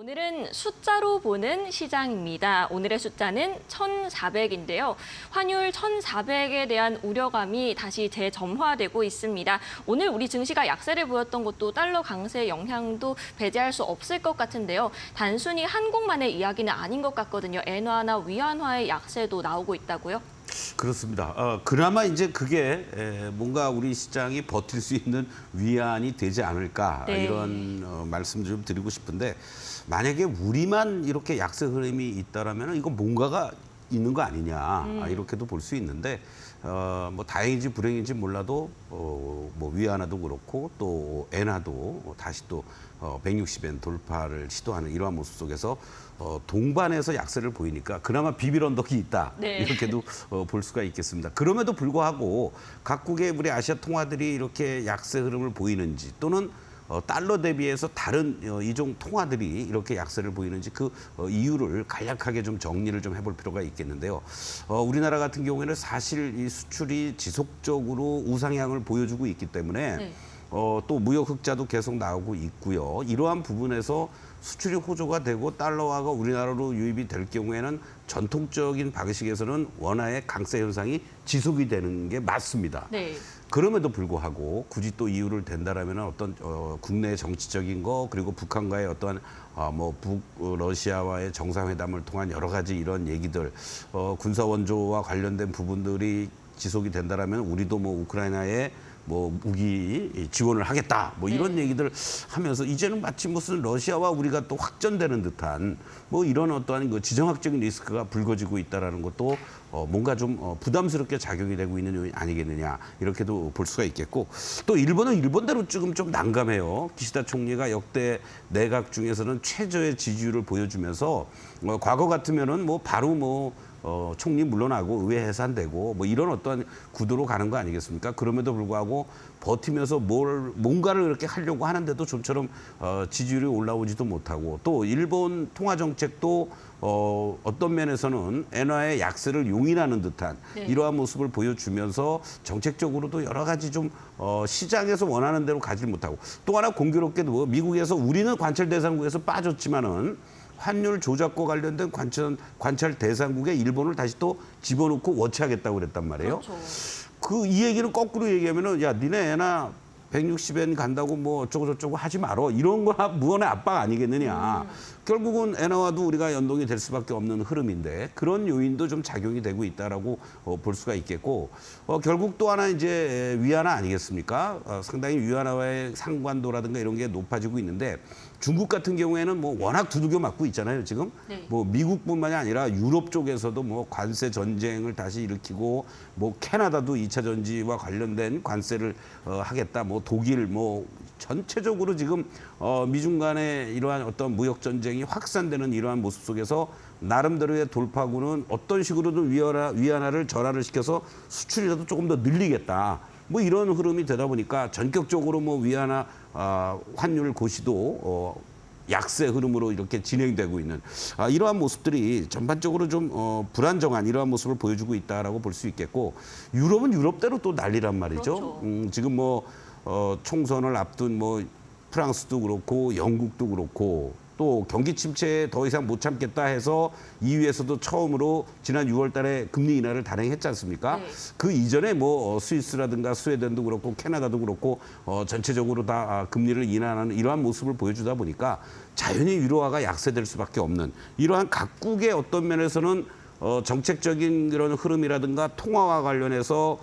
오늘은 숫자로 보는 시장입니다. 오늘의 숫자는 1,400인데요. 환율 1,400에 대한 우려감이 다시 재점화되고 있습니다. 오늘 우리 증시가 약세를 보였던 것도 달러 강세의 영향도 배제할 수 없을 것 같은데요. 단순히 한국만의 이야기는 아닌 것 같거든요. 엔화나 위안화의 약세도 나오고 있다고요? 그렇습니다. 그나마 이제 그게 뭔가 우리 시장이 버틸 수 있는 위안이 되지 않을까 네. 이런 말씀 좀 드리고 싶은데 만약에 우리만 이렇게 약세 흐름이 있다라면 이건 뭔가가 있는 거 아니냐 이렇게도 볼 수 있는데 뭐 다행인지 불행인지 몰라도 뭐 위안화도 그렇고 또 엔화도 다시 또 160엔 돌파를 시도하는 이러한 모습 속에서 동반해서 약세를 보이니까 그나마 비빌 언덕이 있다 네. 이렇게도 볼 수가 있겠습니다. 그럼에도 불구하고 각국의 우리 아시아 통화들이 이렇게 약세 흐름을 보이는지 또는 달러 대비해서 다른 이종 통화들이 이렇게 약세를 보이는지 그 이유를 간략하게 좀 정리를 좀 해볼 필요가 있겠는데요. 우리나라 같은 경우에는 사실 이 수출이 지속적으로 우상향을 보여주고 있기 때문에 네. 또 무역 흑자도 계속 나오고 있고요. 이러한 부분에서 수출이 호조가 되고 달러화가 우리나라로 유입이 될 경우에는 전통적인 방식에서는 원화의 강세 현상이 지속이 되는 게 맞습니다. 네. 그럼에도 불구하고 굳이 또 이유를 댄다라면 어떤 국내 정치적인 거 그리고 북한과의 어떠한 뭐 북러시아와의 정상회담을 통한 여러 가지 이런 얘기들 군사 원조와 관련된 부분들이 지속이 된다라면 우리도 뭐 우크라이나에 뭐 무기 지원을 하겠다 뭐 이런 얘기들 하면서 이제는 마치 무슨 러시아와 우리가 또 확전되는 듯한 뭐 이런 어떠한 그 지정학적인 리스크가 불거지고 있다라는 것도 뭔가 좀 부담스럽게 작용이 되고 있는 요인이 아니겠느냐 이렇게도 볼 수가 있겠고 또 일본은 일본대로 지금 좀 난감해요. 기시다 총리가 역대 내각 중에서는 최저의 지지율을 보여주면서 과거 같으면은 뭐 바로 뭐 총리 물러나고 의회 해산되고 뭐 이런 어떠한 구도로 가는 거 아니겠습니까? 그럼에도 불구하고 버티면서 뭔가를 이렇게 하려고 하는데도 좀처럼 지지율이 올라오지도 못하고 또 일본 통화 정책도 어떤 면에서는 엔화의 약세를 용인하는 듯한 이러한 모습을 보여주면서 정책적으로도 여러 가지 좀 시장에서 원하는 대로 가지 못하고 또 하나 공교롭게도 미국에서 우리는 관철 대상국에서 빠졌지만은 환율 조작과 관련된 관찰 대상국에 일본을 다시 또 집어넣고 워치하겠다고 그랬단 말이에요. 그렇죠. 이 얘기는 거꾸로 얘기하면은 야 니네 애나 160엔 간다고 뭐 어쩌고저쩌고 하지 말어. 이런 거 무언의 압박 아니겠느냐. 결국은 엔화와도 우리가 연동이 될 수밖에 없는 흐름인데 그런 요인도 좀 작용이 되고 있다라고 볼 수가 있겠고 결국 또 하나 이제 위안화 아니겠습니까? 상당히 위안화와의 상관도라든가 이런 게 높아지고 있는데 중국 같은 경우에는 뭐 워낙 두들겨 맞고 있잖아요, 지금. 네. 뭐 미국뿐만이 아니라 유럽 쪽에서도 뭐 관세 전쟁을 다시 일으키고 뭐 캐나다도 2차 전지와 관련된 관세를 하겠다. 뭐 독일 뭐 전체적으로 지금 미중 간의 이러한 어떤 무역 전쟁이 확산되는 이러한 모습 속에서 나름대로의 돌파구는 어떤 식으로든 위안화를 절하를 시켜서 수출이라도 조금 더 늘리겠다. 뭐 이런 흐름이 되다 보니까 전격적으로 뭐 위안화 환율 고시도 약세 흐름으로 이렇게 진행되고 있는 이러한 모습들이 전반적으로 좀 불안정한 이러한 모습을 보여주고 있다라고 볼 수 있겠고 유럽은 유럽대로 또 난리란 말이죠. 그렇죠. 지금 뭐 총선을 앞둔 뭐 프랑스도 그렇고 영국도 그렇고 또 경기 침체에 더 이상 못 참겠다 해서 EU에서도 처음으로 지난 6월 달에 금리 인하를 단행했지 않습니까? 네. 그 이전에 뭐 스위스라든가 스웨덴도 그렇고 캐나다도 그렇고 전체적으로 다 금리를 인하하는 이러한 모습을 보여주다 보니까 자연히 유로화가 약세될 수밖에 없는 이러한 각국의 어떤 면에서는 정책적인 그런 흐름이라든가 통화와 관련해서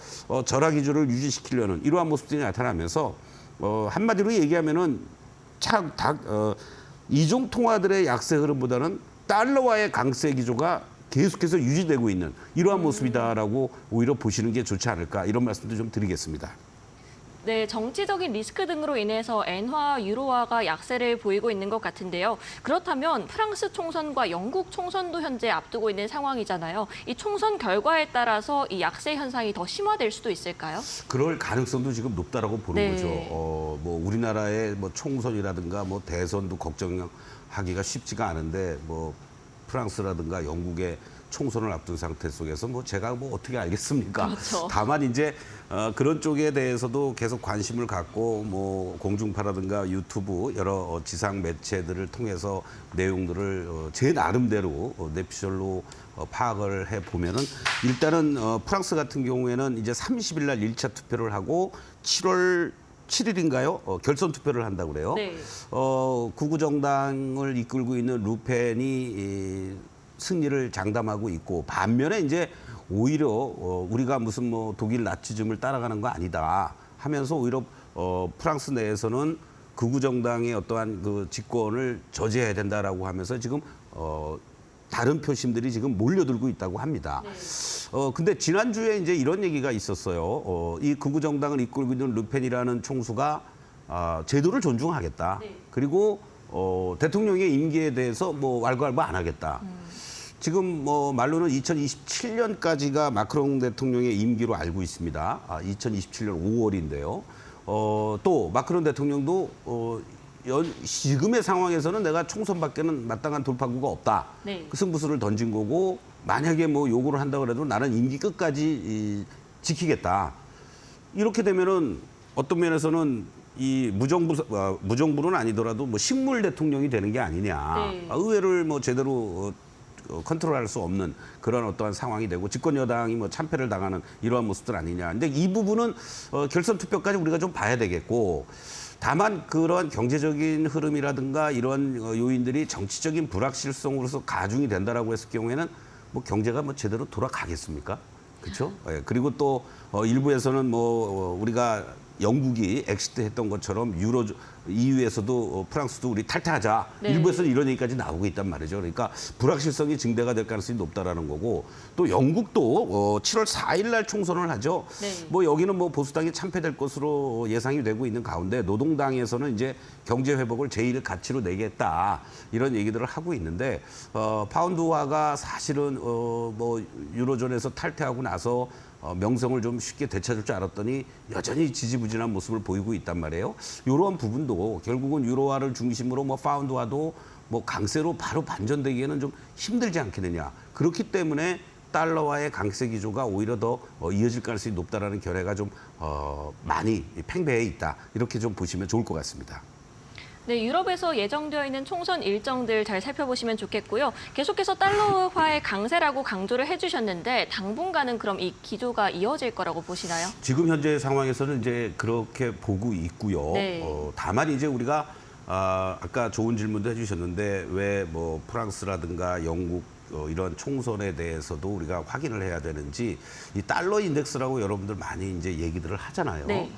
절하 기조를 유지시키려는 이러한 모습들이 나타나면서 한마디로 얘기하면은 이종 통화들의 약세 흐름보다는 달러와의 강세 기조가 계속해서 유지되고 있는 이러한 모습이다라고 오히려 보시는 게 좋지 않을까 이런 말씀도 좀 드리겠습니다. 네, 정치적인 리스크 등으로 인해서 엔화, 유로화가 약세를 보이고 있는 것 같은데요. 그렇다면 프랑스 총선과 영국 총선도 현재 앞두고 있는 상황이잖아요. 이 총선 결과에 따라서 이 약세 현상이 더 심화될 수도 있을까요? 그럴 가능성도 지금 높다라고 보는 네. 거죠. 뭐 우리나라의 뭐 총선이라든가 뭐 대선도 걱정하기가 쉽지가 않은데 뭐 프랑스라든가 영국의 총선을 앞둔 상태 속에서 뭐 제가 뭐 어떻게 알겠습니까? 그렇죠. 다만 이제 그런 쪽에 대해서도 계속 관심을 갖고 뭐 공중파라든가 유튜브 여러 지상 매체들을 통해서 내용들을 제 나름대로 내피셜로 파악을 해 보면은 일단은 프랑스 같은 경우에는 이제 30일 날 1차 투표를 하고 7월 7일인가요? 결선 투표를 한다고 그래요. 네. 극우 정당을 이끌고 있는 루펜이 승리를 장담하고 있고 반면에 이제 오히려 우리가 무슨 뭐 독일 나치즘을 따라가는 거 아니다 하면서 오히려 프랑스 내에서는 극우 정당의 어떠한 그 집권을 저지해야 된다라고 하면서 지금 다른 표심들이 지금 몰려들고 있다고 합니다. 네. 근데 지난주에 이제 이런 얘기가 있었어요. 이 극우 정당을 이끌고 있는 르펜이라는 총수가 제도를 존중하겠다. 네. 그리고 대통령의 임기에 대해서 뭐 왈가왈부 안 하겠다. 지금 뭐 말로는 2027년까지가 마크롱 대통령의 임기로 알고 있습니다. 2027년 5월인데요. 또 마크롱 대통령도 지금의 상황에서는 내가 총선밖에는 마땅한 돌파구가 없다. 네. 그 승부수를 던진 거고 만약에 뭐 요구를 한다 그래도 나는 임기 끝까지 지키겠다. 이렇게 되면은 어떤 면에서는 이 무정부는 아니더라도 뭐 식물 대통령이 되는 게 아니냐. 네. 의회를 뭐 제대로 컨트롤할 수 없는 그런 어떠한 상황이 되고 집권 여당이 뭐 참패를 당하는 이러한 모습들 아니냐. 근데 이 부분은 결선 투표까지 우리가 좀 봐야 되겠고 다만 그런 경제적인 흐름이라든가 이런 요인들이 정치적인 불확실성으로서 가중이 된다라고 했을 경우에는 뭐 경제가 뭐 제대로 돌아가겠습니까? 그렇죠? 예, 그리고 또 일부에서는 뭐 우리가 영국이 엑시트 했던 것처럼 유로 EU에서도 프랑스도 우리 탈퇴하자. 네. 일부에서는 이런 얘기까지 나오고 있단 말이죠. 그러니까 불확실성이 증대가 될 가능성이 높다라는 거고 또 영국도 7월 4일 날 총선을 하죠. 네. 뭐 여기는 뭐 보수당이 참패될 것으로 예상이 되고 있는 가운데 노동당에서는 이제 경제 회복을 제1 가치로 내겠다 이런 얘기들을 하고 있는데 파운드화가 사실은 뭐 유로존에서 탈퇴하고 나서 명성을 좀 쉽게 되찾을 줄 알았더니 여전히 지지부진한 모습을 보이고 있단 말이에요. 이러한 부분도 결국은 유로화를 중심으로 뭐 파운드화도 뭐 강세로 바로 반전되기에는 좀 힘들지 않겠느냐. 그렇기 때문에 달러와의 강세 기조가 오히려 더 이어질 가능성이 높다라는 견해가 좀 많이 팽배해 있다. 이렇게 좀 보시면 좋을 것 같습니다. 네, 유럽에서 예정되어 있는 총선 일정들 잘 살펴보시면 좋겠고요. 계속해서 달러화의 강세라고 강조를 해주셨는데 당분간은 그럼 이 기조가 이어질 거라고 보시나요? 지금 현재 상황에서는 이제 그렇게 보고 있고요. 네. 다만 이제 우리가 아까 좋은 질문도 해주셨는데 왜 뭐 프랑스라든가 영국 이런 총선에 대해서도 우리가 확인을 해야 되는지 이 달러 인덱스라고 여러분들 많이 이제 얘기들을 하잖아요. 네.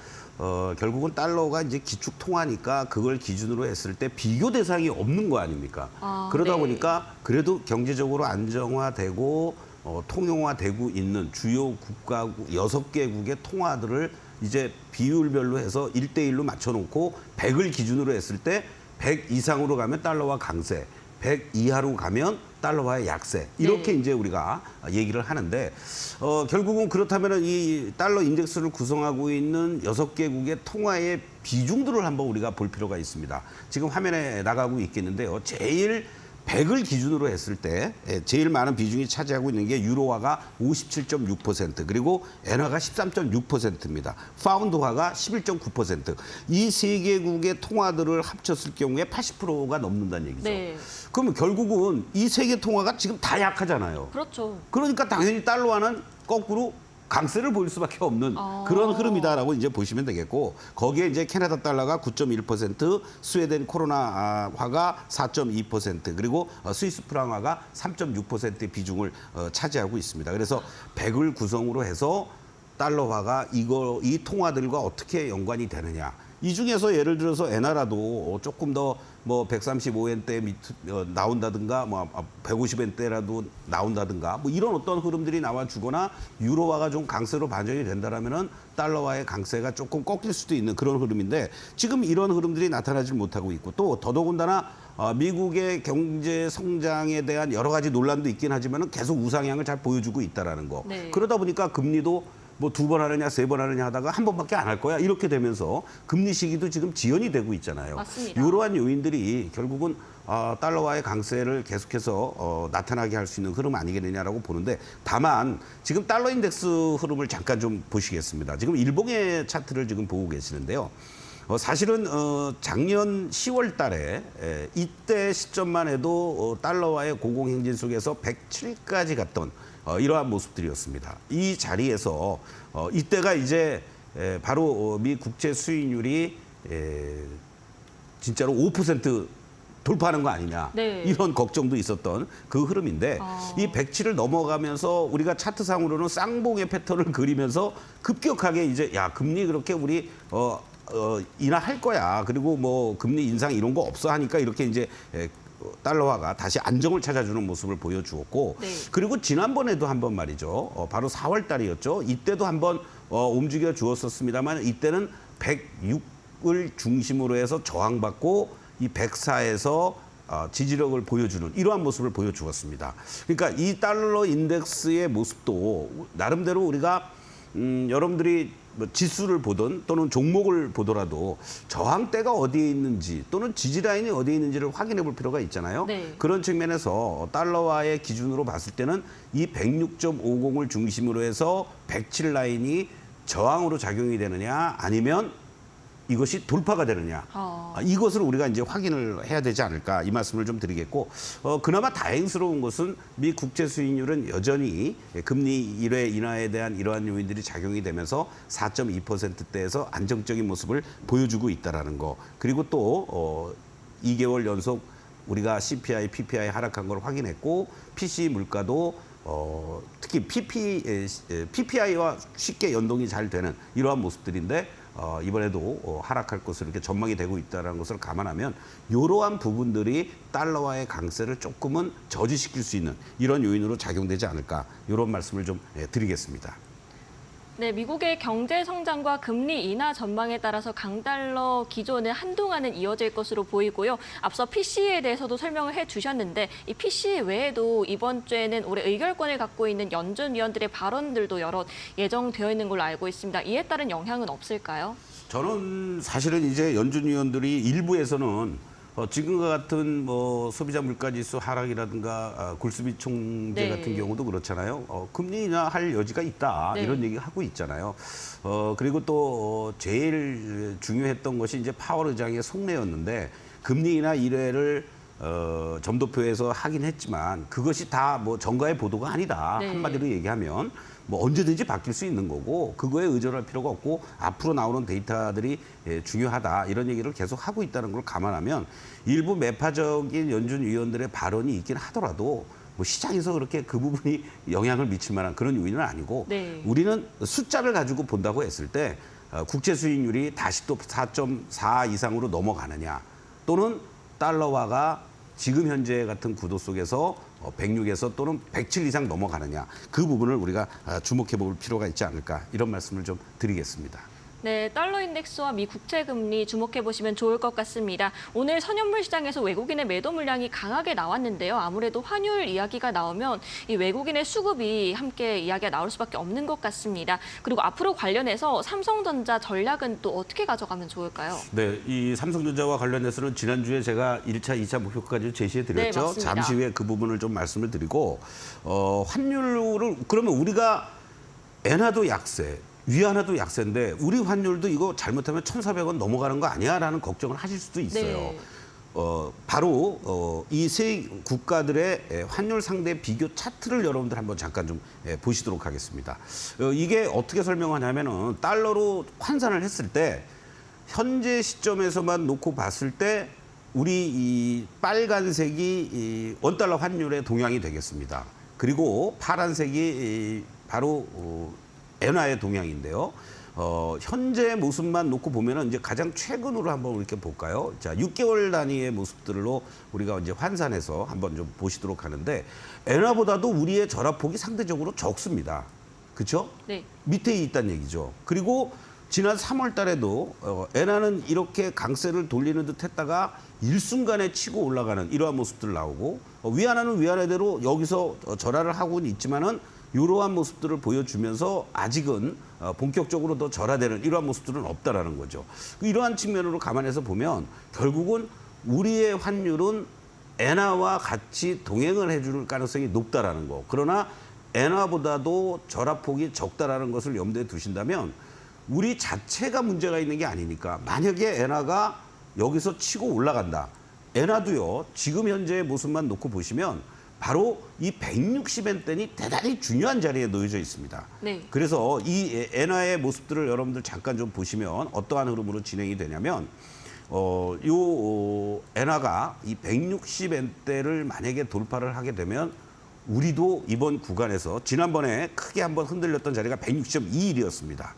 결국은 달러가 이제 기축 통화니까 그걸 기준으로 했을 때 비교 대상이 없는 거 아닙니까? 그러다 네. 보니까 그래도 경제적으로 안정화되고 통용화되고 있는 주요 국가국 6개국의 통화들을 이제 비율별로 해서 1대1로 맞춰놓고 100을 기준으로 했을 때 100 이상으로 가면 달러화 강세, 100 이하로 가면 달러화의 약세 이렇게 네. 이제 우리가 얘기를 하는데 결국은 그렇다면 이 달러 인덱스를 구성하고 있는 6개국의 통화의 비중들을 한번 우리가 볼 필요가 있습니다. 지금 화면에 나가고 있겠는데요. 제일 100을 기준으로 했을 때 제일 많은 비중이 차지하고 있는 게 유로화가 57.6% 그리고 엔화가 13.6%입니다. 파운드화가 11.9%. 이 세 개국의 통화들을 합쳤을 경우에 80%가 넘는다는 얘기죠. 네. 그러면 결국은 이 세 개 통화가 지금 다 약하잖아요. 그렇죠. 그러니까 당연히 달러화는 거꾸로 강세를 보일 수밖에 없는 그런 흐름이다라고 이제 보시면 되겠고 거기에 이제 캐나다 달러가 9.1%, 스웨덴 코로나화가 4.2% 그리고 스위스 프랑화가 3.6%의 비중을 차지하고 있습니다. 그래서 100을 구성으로 해서 달러화가 이 통화들과 어떻게 연관이 되느냐. 이 중에서 예를 들어서 엔화라도 조금 더 뭐 135엔대 나온다든가 뭐 150엔대라도 나온다든가 뭐 이런 어떤 흐름들이 나와주거나 유로화가 좀 강세로 반전이 된다라면은 달러화의 강세가 조금 꺾일 수도 있는 그런 흐름인데 지금 이런 흐름들이 나타나지 못하고 있고 또 더더군다나 미국의 경제 성장에 대한 여러 가지 논란도 있긴 하지만은 계속 우상향을 잘 보여주고 있다라는 거. 네. 그러다 보니까 금리도 뭐 2번 하느냐 3번 하느냐 하다가 한 번밖에 안 할 거야 이렇게 되면서 금리 시기도 지금 지연이 되고 있잖아요. 맞습니다. 이러한 요인들이 결국은 달러와의 강세를 계속해서 나타나게 할 수 있는 흐름 아니겠느냐라고 보는데, 다만 지금 달러 인덱스 흐름을 잠깐 좀 보시겠습니다. 지금 일봉의 차트를 지금 보고 계시는데요. 사실은 작년 10월 달에 이때 시점만 해도 달러와의 고공행진 속에서 107까지 갔던 이러한 모습들이었습니다. 이 자리에서 이때가 이제 바로 미 국채 수익률이 진짜로 5% 돌파하는 거 아니냐, 네. 이런 걱정도 있었던 그 흐름인데, 이 107을 넘어가면서 우리가 차트상으로는 쌍봉의 패턴을 그리면서 급격하게 이제 야, 금리 그렇게 우리 인하할 거야, 그리고 뭐 금리 인상 이런 거 없어 하니까 이렇게 이제 달러화가 다시 안정을 찾아주는 모습을 보여주었고, 네. 그리고 지난번에도 한번 말이죠, 바로 4월 달이었죠. 이때도 한번 움직여 주었었습니다만 이때는 106을 중심으로 해서 저항받고 이 104에서 지지력을 보여주는 이러한 모습을 보여주었습니다. 그러니까 이 달러 인덱스의 모습도 나름대로 우리가 여러분들이 뭐 지수를 보든 또는 종목을 보더라도 저항대가 어디에 있는지 또는 지지라인이 어디에 있는지를 확인해 볼 필요가 있잖아요. 네. 그런 측면에서 달러화의 기준으로 봤을 때는 이 106.50을 중심으로 해서 107 라인이 저항으로 작용이 되느냐 아니면 이것이 돌파가 되느냐, 이것을 우리가 이제 확인을 해야 되지 않을까, 이 말씀을 좀 드리겠고, 그나마 다행스러운 것은 미 국채 수익률은 여전히 금리 1회 인하에 대한 이러한 요인들이 작용이 되면서 4.2%대에서 안정적인 모습을 보여주고 있다라는 거, 그리고 또 2개월 연속 우리가 CPI, PPI 하락한 걸 확인했고, PC 물가도 특히 PPI와 쉽게 연동이 잘 되는 이러한 모습들인데, 이번에도 하락할 것으로 이렇게 전망이 되고 있다는 것을 감안하면 이러한 부분들이 달러와의 강세를 조금은 저지시킬 수 있는 이런 요인으로 작용되지 않을까, 이런 말씀을 좀 드리겠습니다. 네, 미국의 경제 성장과 금리 인하 전망에 따라서 강달러 기조는 한동안은 이어질 것으로 보이고요. 앞서 PC에 대해서도 설명을 해주셨는데, 이 PC 외에도 이번 주에는 올해 의결권을 갖고 있는 연준 위원들의 발언들도 여러 예정되어 있는 걸로 알고 있습니다. 이에 따른 영향은 없을까요? 저는 사실은 이제 연준 위원들이 일부에서는 지금과 같은 뭐 소비자 물가지수 하락이라든가 굴스비 총재 네. 같은 경우도 그렇잖아요. 금리 인하할 여지가 있다, 네. 이런 얘기 하고 있잖아요. 그리고 또 제일 중요했던 것이 이제 파월 의장의 속내였는데, 금리 인하 1회를 점도표에서 하긴 했지만 그것이 다 뭐 정가의 보도가 아니다. 네. 한마디로 얘기하면 뭐 언제든지 바뀔 수 있는 거고, 그거에 의존할 필요가 없고 앞으로 나오는 데이터들이 중요하다, 이런 얘기를 계속 하고 있다는 걸 감안하면 일부 매파적인 연준 위원들의 발언이 있긴 하더라도 뭐 시장에서 그렇게 그 부분이 영향을 미칠 만한 그런 요인은 아니고, 네. 우리는 숫자를 가지고 본다고 했을 때 국채 수익률이 다시 또 4.4 이상으로 넘어가느냐, 또는 달러화가 지금 현재 같은 구도 속에서 106에서 또는 107 이상 넘어가느냐, 그 부분을 우리가 주목해 볼 필요가 있지 않을까, 이런 말씀을 좀 드리겠습니다. 네, 달러 인덱스와 미 국채 금리 주목해 보시면 좋을 것 같습니다. 오늘 선현물 시장에서 외국인의 매도 물량이 강하게 나왔는데요. 아무래도 환율 이야기가 나오면 이 외국인의 수급이 함께 이야기가 나올 수밖에 없는 것 같습니다. 그리고 앞으로 관련해서 삼성전자 전략은 또 어떻게 가져가면 좋을까요? 네, 이 삼성전자와 관련해서는 지난주에 제가 1차, 2차 목표까지 제시해 드렸죠. 네, 맞습니다. 잠시 후에 그 부분을 좀 말씀을 드리고, 환율을 그러면 우리가 엔화도 약세, 위안화도 약세인데 우리 환율도 이거 잘못하면 1,400원 넘어가는 거 아니야라는 걱정을 하실 수도 있어요. 네. 바로 이 세 국가들의 환율 상대 비교 차트를 여러분들 한번 잠깐 좀 보시도록 하겠습니다. 이게 어떻게 설명하냐면은 달러로 환산을 했을 때 현재 시점에서만 놓고 봤을 때 우리 이 빨간색이 이 원달러 환율의 동향이 되겠습니다. 그리고 파란색이 바로 엔화의 동향인데요. 현재 모습만 놓고 보면은 이제 가장 최근으로 한번 이렇게 볼까요? 자, 6개월 단위의 모습들로 우리가 이제 환산해서 한번 좀 보시도록 하는데, 엔화보다도 우리의 절하폭이 상대적으로 적습니다. 그렇죠? 네. 밑에 있다는 얘기죠. 그리고 지난 3월 달에도 엔화는 이렇게 강세를 돌리는 듯 했다가 일순간에 치고 올라가는 이러한 모습들 나오고, 위안화는 위안화대로 여기서 절하를 하고는 있지만은 이러한 모습들을 보여주면서 아직은 본격적으로 더 절하되는 이러한 모습들은 없다라는 거죠. 이러한 측면으로 감안해서 보면 결국은 우리의 환율은 엔화와 같이 동행을 해줄 가능성이 높다라는 거. 그러나 엔화보다도 절하폭이 적다라는 것을 염두에 두신다면 우리 자체가 문제가 있는 게 아니니까 만약에 엔화가 여기서 치고 올라간다. 엔화도요. 지금 현재의 모습만 놓고 보시면 바로 이 160엔대니 대단히 중요한 자리에 놓여져 있습니다. 네. 그래서 이 엔화의 모습들을 여러분들 잠깐 좀 보시면 어떠한 흐름으로 진행이 되냐면 엔화가 이 160엔대를 만약에 돌파를 하게 되면 우리도 이번 구간에서 지난번에 크게 한번 흔들렸던 자리가 160.21이었습니다.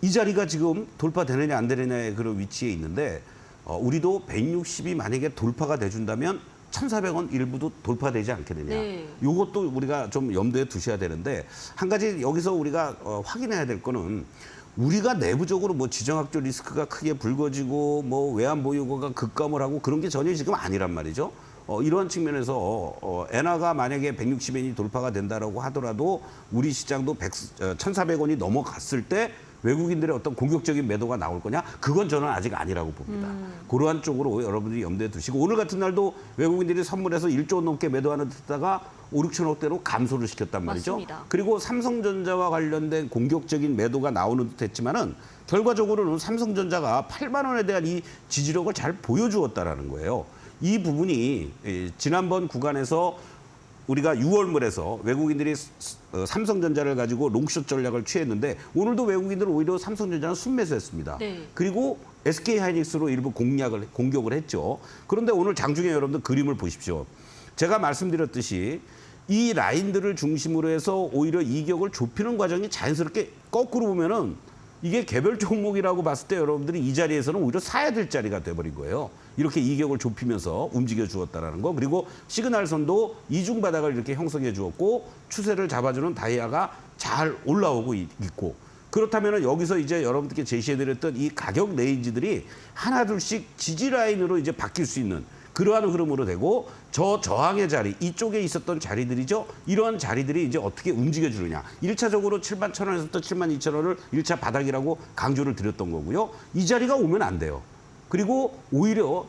이 자리가 지금 돌파되느냐 안 되느냐의 그런 위치에 있는데 우리도 160이 만약에 돌파가 돼준다면 1,400원 일부도 돌파되지 않겠느냐. 네. 이것도 우리가 좀 염두에 두셔야 되는데 한 가지 여기서 우리가 확인해야 될 거는 우리가 내부적으로 뭐 지정학적 리스크가 크게 불거지고 뭐 외환 보유고가 급감을 하고 그런 게 전혀 지금 아니란 말이죠. 이러한 측면에서 엔화가 만약에 160엔이 돌파가 된다라고 하더라도 우리 시장도 1,400원이 넘어갔을 때 외국인들의 어떤 공격적인 매도가 나올 거냐? 그건 저는 아직 아니라고 봅니다. 그러한 쪽으로 여러분들이 염두에 두시고 오늘 같은 날도 외국인들이 선물해서 1조 원 넘게 매도하는 듯다가 5, 6천억대로 감소를 시켰단 말이죠. 맞습니다. 그리고 삼성전자와 관련된 공격적인 매도가 나오는 듯 했지만은 결과적으로는 삼성전자가 8만 원에 대한 이 지지력을 잘 보여주었다라는 거예요. 이 부분이 지난번 구간에서 우리가 6월물에서 외국인들이 삼성전자를 가지고 롱숏 전략을 취했는데 오늘도 외국인들은 오히려 삼성전자는 순매수했습니다. 네. 그리고 SK하이닉스로 일부 공격을 했죠. 그런데 오늘 장중에 여러분들 그림을 보십시오. 제가 말씀드렸듯이 이 라인들을 중심으로 해서 오히려 이격을 좁히는 과정이 자연스럽게 거꾸로 보면은 이게 개별 종목이라고 봤을 때 여러분들이 이 자리에서는 오히려 사야 될 자리가 돼버린 거예요. 이렇게 이격을 좁히면서 움직여 주었다라는 거. 그리고 시그널선도 이중 바닥을 이렇게 형성해 주었고 추세를 잡아주는 다이아가 잘 올라오고 있고. 그렇다면 여기서 이제 여러분들께 제시해드렸던 이 가격 레인지들이 하나둘씩 지지 라인으로 이제 바뀔 수 있는 그러한 흐름으로 되고 저항의 자리, 이쪽에 있었던 자리들이죠. 이러한 자리들이 이제 어떻게 움직여주느냐. 1차적으로 7만 1,000원에서부터 7만 2,000원을 1차 바닥이라고 강조를 드렸던 거고요. 이 자리가 오면 안 돼요. 그리고 오히려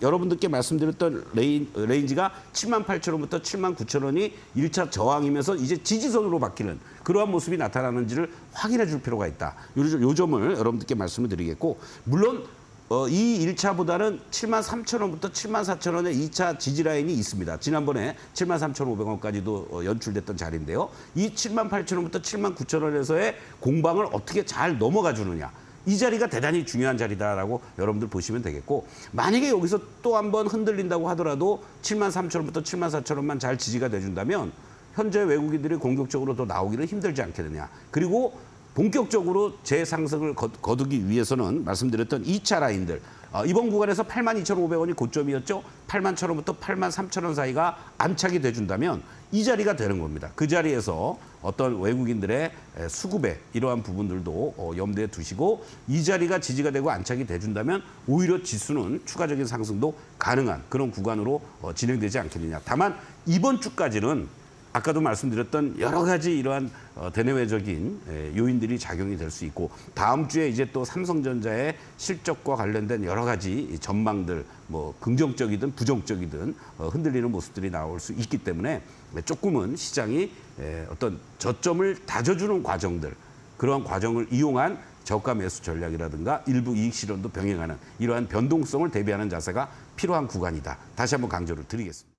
여러분들께 말씀드렸던 레인지가 7만 8,000원부터 7만 9,000원이 1차 저항이면서 이제 지지선으로 바뀌는 그러한 모습이 나타나는지를 확인해 줄 필요가 있다. 요 점을 여러분들께 말씀을 드리겠고 물론 이 1차보다는 7만 3,000원부터 7만 4,000원의 2차 지지 라인이 있습니다. 지난번에 7만 3,500원까지도 연출됐던 자리인데요. 이 7만 8,000원부터 7만 9,000원에서의 공방을 어떻게 잘 넘어가 주느냐. 이 자리가 대단히 중요한 자리다라고 여러분들 보시면 되겠고 만약에 여기서 또 한번 흔들린다고 하더라도 7만 3,000원부터 7만 4,000원만 잘 지지가 돼준다면 현재 외국인들이 공격적으로 더 나오기는 힘들지 않겠느냐. 그리고 본격적으로 재상승을 거두기 위해서는 말씀드렸던 2차 라인들 이번 구간에서 82,500원이 고점이었죠. 81,000원부터 83,000원 사이가 안착이 돼준다면 이 자리가 되는 겁니다. 그 자리에서 어떤 외국인들의 수급에 이러한 부분들도 염두에 두시고 이 자리가 지지가 되고 안착이 돼준다면 오히려 지수는 추가적인 상승도 가능한 그런 구간으로 진행되지 않겠느냐. 다만 이번 주까지는 아까도 말씀드렸던 여러 가지 이러한 대내외적인 요인들이 작용이 될 수 있고 다음 주에 이제 또 삼성전자의 실적과 관련된 여러 가지 전망들 뭐 긍정적이든 부정적이든 흔들리는 모습들이 나올 수 있기 때문에 조금은 시장이 어떤 저점을 다져주는 과정들 그러한 과정을 이용한 저가 매수 전략이라든가 일부 이익 실현도 병행하는 이러한 변동성을 대비하는 자세가 필요한 구간이다. 다시 한번 강조를 드리겠습니다.